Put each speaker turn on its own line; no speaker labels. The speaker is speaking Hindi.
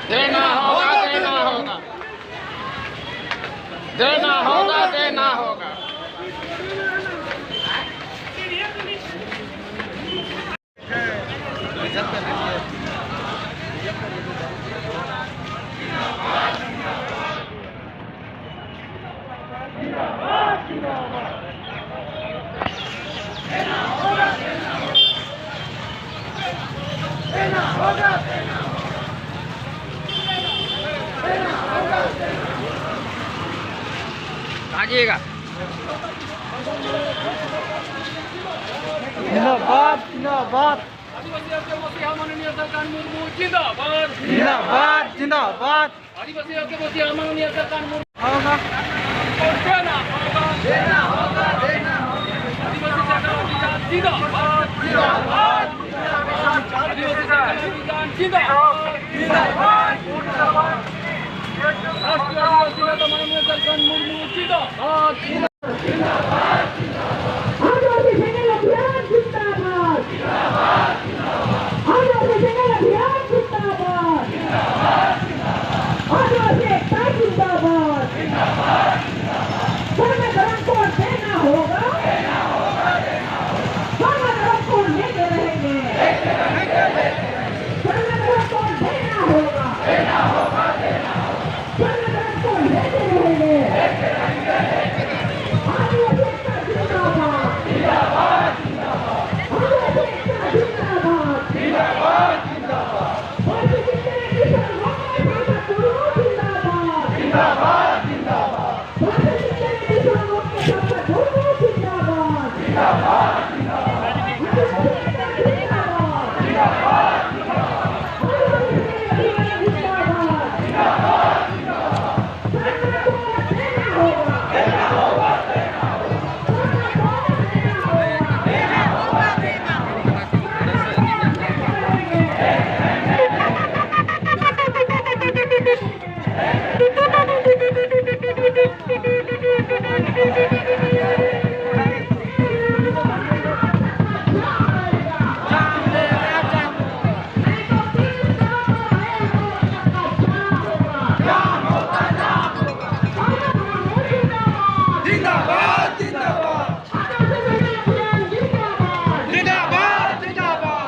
देना होगा, देना होगा, देना होगा, देना होगा। आइएगा।
जिंदाबाद जिंदाबाद
आदिवासी हक के मसीहा माननीय सरकार मुर्मू जिंदाबाद,
जिंदाबाद जिंदाबाद
आदिवासी हक के मसीहा माननीय सरकार मुर्मू
होगा
देना होगा, देना होगा, देना होगा। आदिवासी सरकार अभियान जिंदाबाद, जिंदाबाद, आदिवासी सरकार अभियान जिंदाबाद, जिंदाबाद, राष्ट्रीय आदिवासी नेता माननीय सरकार मुर्मू जिंदाबाद, जिंदाबाद,
आदिवासी सेना अभियान जिंदाबाद, आदिवासी सेना अभियान जिंदाबाद, आदिवासी एकता जिंदाबाद, धर्म को देना होगा, धर्म को लेते रहेंगे, धर्म को देना होगा, धर्म को लेते रहेंगे। आदिवासी एकता जिंदाबाद, जिंदाबाद, आदिवासी एकता जिंदाबाद, जिंदाबाद, भारतीय जनता पार्टी जिंदाबाद, जिंदाबाद, भारतीय जनता पार्टी जिंदाबाद, जिंदाबाद,
जिंदाबाद।